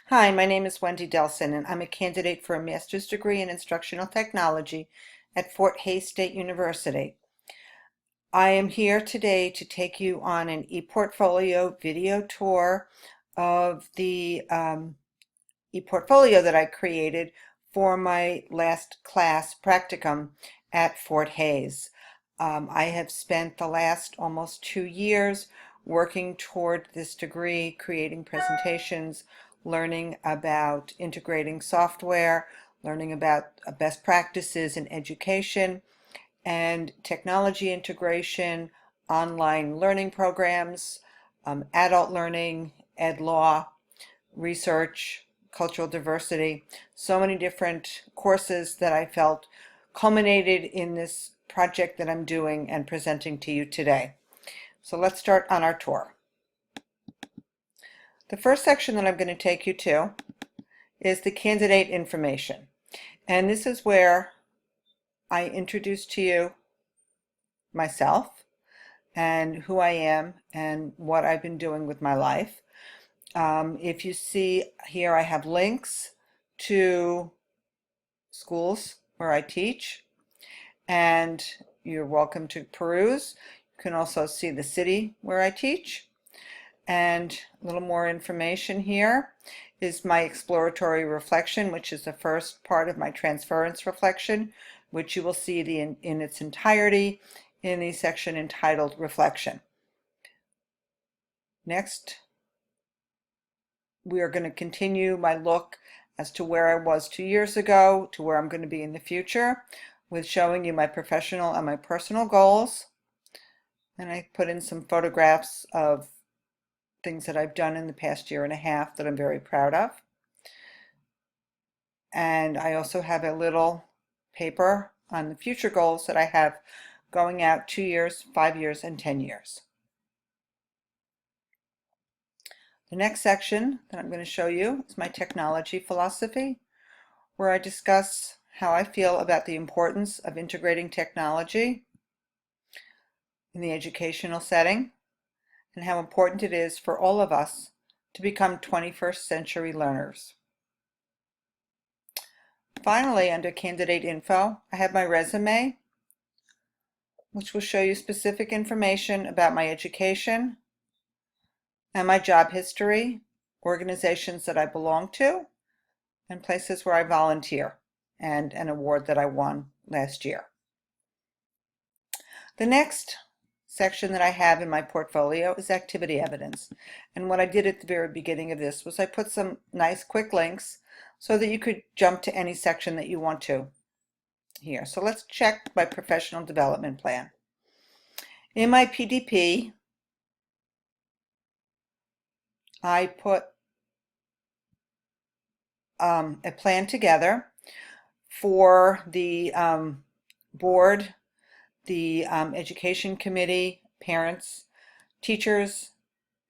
Hi, my name is Wendy Delson, and I'm a candidate for a master's degree in instructional technology at Fort Hays State University. I am here today to take you on an ePortfolio video tour of the ePortfolio that I created for my last class practicum at Fort Hays. I have spent the last almost 2 years working toward this degree, creating presentations, learning about integrating software, learning about best practices in education and technology integration, online learning programs, adult learning, ed law, research, cultural diversity, so many different courses that I felt culminated in this project that I'm doing and presenting to you today. So let's start on our tour. The first section that I'm going to take you to is the candidate information. And this is where I introduce to you myself and who I am and what I've been doing with my life. If you see here, I have links to schools where I teach, and you're welcome to peruse. You can also see the city where I teach, and a little more information here is my exploratory reflection, which is the first part of my transference reflection, which you will see in its entirety in the section entitled Reflection. Next, we are going to continue my look as to where I was 2 years ago to where I'm going to be in the future, with showing you my professional and my personal goals. And I put in some photographs of things that I've done in the past year and a half that I'm very proud of. And I also have a little paper on the future goals that I have going out 2 years, 5 years, and 10 years. The next section that I'm going to show you is my technology philosophy, where I discuss how I feel about the importance of integrating technology in the educational setting and how important it is for all of us to become 21st century learners. Finally, under candidate info, I have my resume, which will show you specific information about my education and my job history, organizations that I belong to, and places where I volunteer, and an award that I won last year. The next section that I have in my portfolio is activity evidence. And what I did at the very beginning of this was I put some nice quick links so that you could jump to any section that you want to here. So let's check my professional development plan. In my PDP, I put a plan together for the board, the education committee, parents, teachers,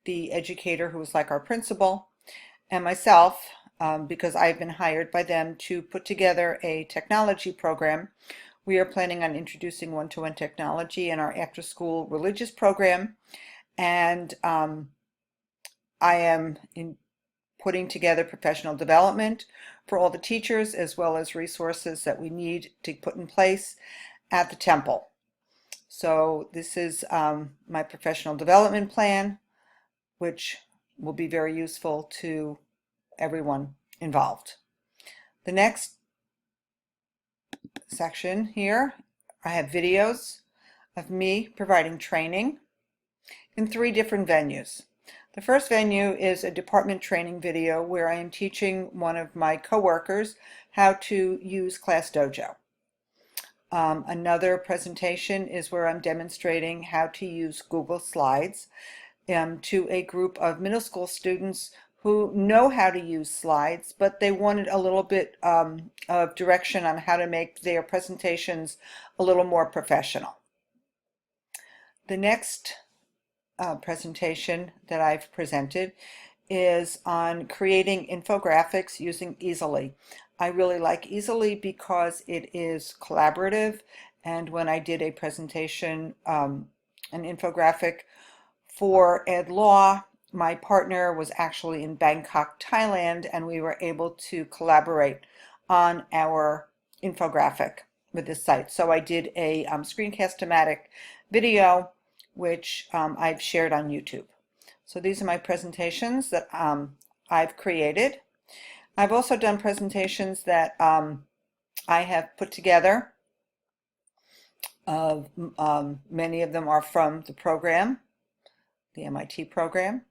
the educator who was like our principal, and myself, because I've been hired by them to put together a technology program. We are planning on introducing one-to-one technology in our after-school religious program, and I am putting together professional development for all the teachers, as well as resources that we need to put in place at the temple. So this is my professional development plan, which will be very useful to everyone involved. The next section here, I have videos of me providing training in 3 different venues. The first venue is a department training video where I am teaching one of my coworkers how to use ClassDojo. Another presentation is where I'm demonstrating how to use Google Slides to a group of middle school students who know how to use slides, but they wanted a little bit of direction on how to make their presentations a little more professional. The next presentation that I've presented is on creating infographics using Easily. I really like Easily because it is collaborative, and when I did a presentation, an infographic for Ed Law, My partner was actually in Bangkok, Thailand, and we were able to collaborate on our infographic with this site. So I did a screencast-o-matic video, which I've shared on YouTube. So these are my presentations that I've created. I've also done presentations that I have put together. Many of them are from the program, the MIT program,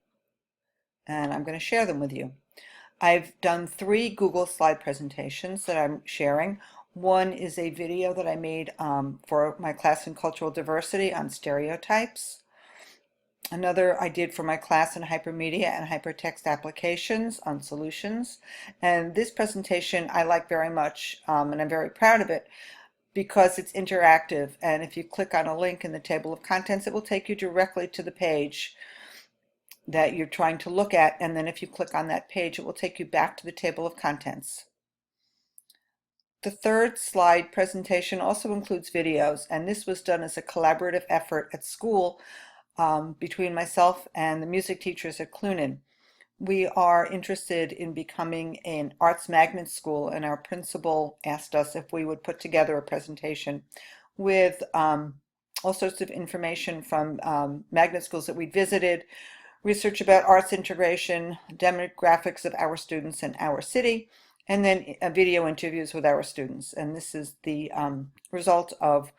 and I'm going to share them with you. I've done 3 Google slide presentations that I'm sharing. One is a video that I made for my class in cultural diversity on stereotypes. Another I did for my class in hypermedia and hypertext applications on solutions. And this presentation I like very much, and I'm very proud of it because it's interactive. And if you click on a link in the table of contents, it will take you directly to the page that you're trying to look at, and then if you click on that page, it will take you back to the table of contents. The 3rd slide presentation also includes videos, and this was done as a collaborative effort at school between myself and the music teachers at Clunin. We are interested in becoming an arts magnet school, and our principal asked us if we would put together a presentation with all sorts of information from magnet schools that we visited, research about arts integration, demographics of our students in our city, and then video interviews with our students. And this is the result of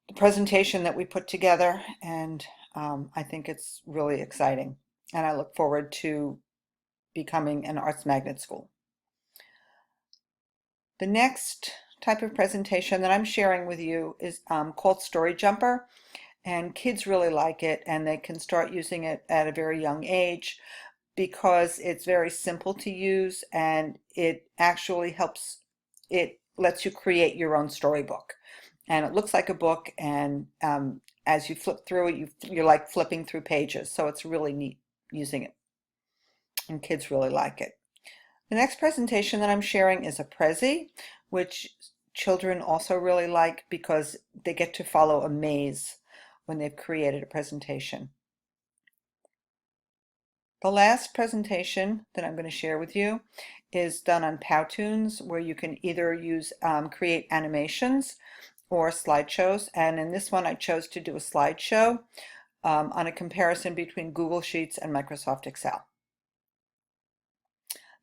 the presentation that we put together, and I think it's really exciting. And I look forward to becoming an arts magnet school. The next type of presentation that I'm sharing with you is called Story Jumper. And kids really like it, and they can start using it at a very young age because it's very simple to use, and it actually it lets you create your own storybook. And it looks like a book, and as you flip through it, you're like flipping through pages. So it's really neat using it, and kids really like it. The next presentation that I'm sharing is a Prezi, which children also really like because they get to follow a maze when they've created a presentation. The last presentation that I'm going to share with you is done on Powtoons, where you can either use create animations or slideshows. And in this one, I chose to do a slideshow on a comparison between Google Sheets and Microsoft Excel.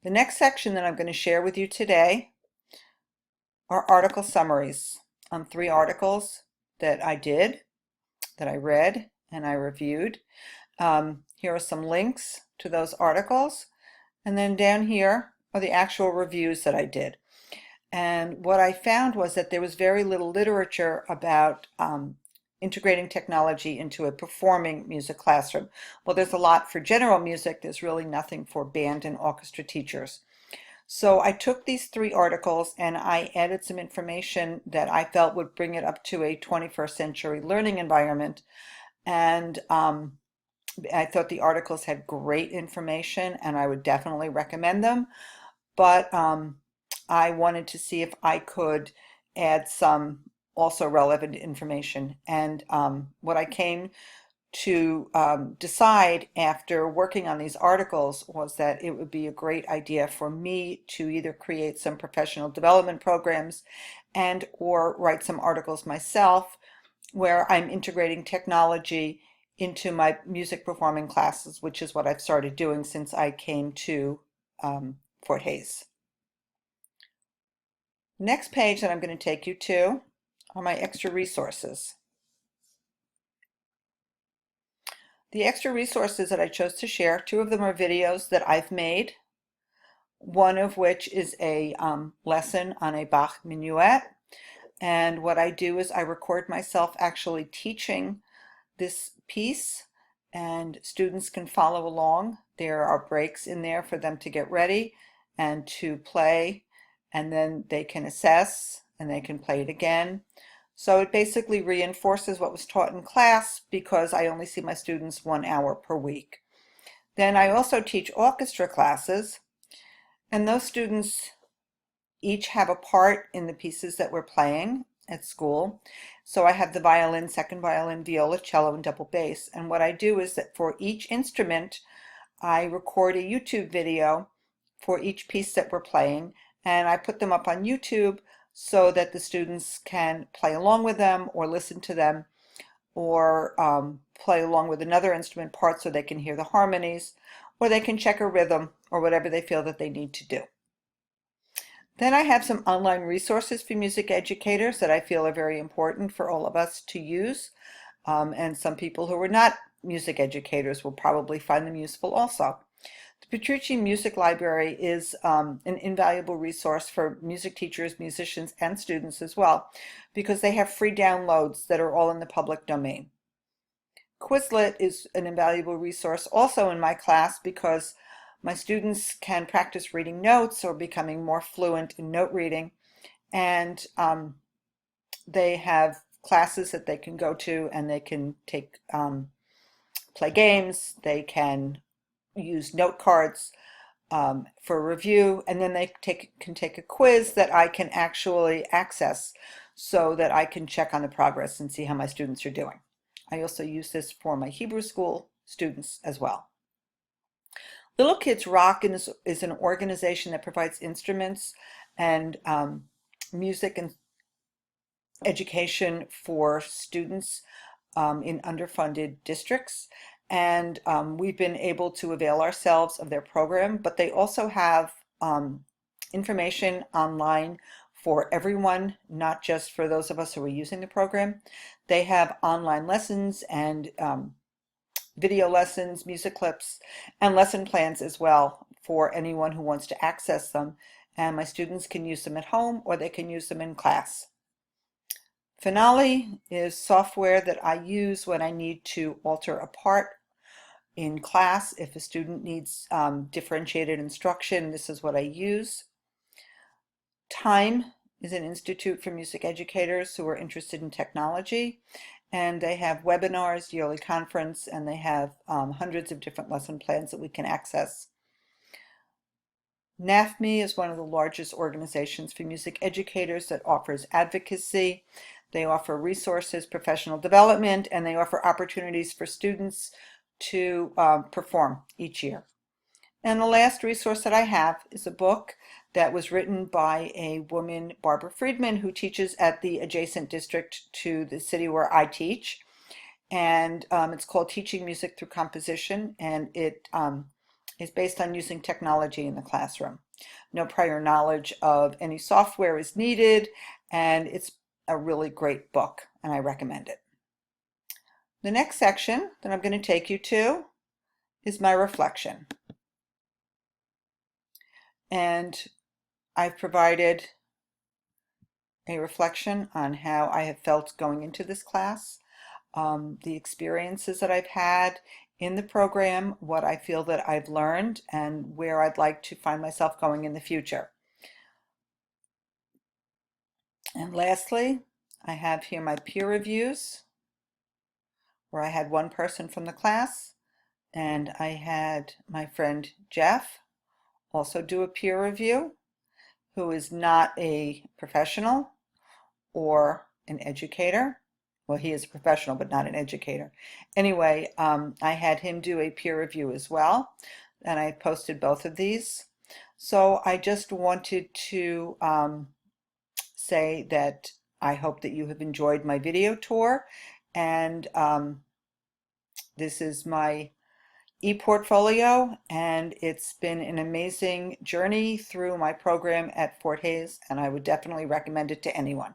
The next section that I'm going to share with you today are article summaries on 3 articles that I did, that I read, and I reviewed. Here are some links to those articles, and then down here are the actual reviews that I did. And what I found was that there was very little literature about integrating technology into a performing music classroom. Well, there's a lot for general music. There's really nothing for band and orchestra teachers. So I took these 3 articles and I added some information that I felt would bring it up to a 21st century learning environment. And I thought the articles had great information and I would definitely recommend them. But I wanted to see if I could add some also relevant information. And what I came to decide after working on these articles was that it would be a great idea for me to either create some professional development programs and or write some articles myself where I'm integrating technology into my music performing classes, which is what I've started doing since I came to Fort Hays. The next page that I'm going to take you to are my extra resources. The extra resources that I chose to share, 2 of them are videos that I've made, one of which is a lesson on a Bach minuet. And what I do is I record myself actually teaching this piece, and students can follow along. There are breaks in there for them to get ready and to play, and then they can assess and they can play it again. So it basically reinforces what was taught in class because I only see my students 1 hour per week. Then I also teach orchestra classes, and those students each have a part in the pieces that we're playing at school. So I have the violin, second violin, viola, cello, and double bass. And what I do is that for each instrument, I record a YouTube video for each piece that we're playing, and I put them up on YouTube so that the students can play along with them or listen to them, or play along with another instrument part so they can hear the harmonies, or they can check a rhythm, or whatever they feel that they need to do. Then I have some online resources for music educators that I feel are very important for all of us to use, and some people who are not music educators will probably find them useful also. The Petrucci Music Library is an invaluable resource for music teachers, musicians, and students as well, because they have free downloads that are all in the public domain. Quizlet is an invaluable resource also in my class because my students can practice reading notes or becoming more fluent in note reading, and they have classes that they can go to, and they can take play games, they can use note cards for review, and then they can take a quiz that I can actually access so that I can check on the progress and see how my students are doing. I also use this for my Hebrew school students as well. Little Kids Rock is an organization that provides instruments and music and education for students in underfunded districts. And we've been able to avail ourselves of their program, but they also have information online for everyone, not just for those of us who are using the program. They have online lessons and video lessons, music clips, and lesson plans as well for anyone who wants to access them. And my students can use them at home or they can use them in class. Finale is software that I use when I need to alter a part in class. If a student needs differentiated instruction, this is what I use. Time is an institute for music educators who are interested in technology, and they have webinars, yearly conference, and they have hundreds of different lesson plans that we can access. NAFME is one of the largest organizations for music educators that offers advocacy. They offer resources, professional development, and they offer opportunities for students to perform each year. And the last resource that I have is a book that was written by a woman, Barbara Friedman, who teaches at the adjacent district to the city where I teach. And it's called Teaching Music Through Composition, and it is based on using technology in the classroom. No prior knowledge of any software is needed, and it's a really great book, and I recommend it. The next section that I'm going to take you to is my reflection. And I've provided a reflection on how I have felt going into this class, the experiences that I've had in the program, what I feel that I've learned, and where I'd like to find myself going in the future. And lastly, I have here my peer reviews, where I had one person from the class, and I had my friend Jeff also do a peer review, who is not a professional or an educator. Well, he is a professional, but not an educator. Anyway, I had him do a peer review as well, and I posted both of these. So I just wanted to say that I hope that you have enjoyed my video tour, and this is my ePortfolio, and it's been an amazing journey through my program at Fort Hays, and I would definitely recommend it to anyone.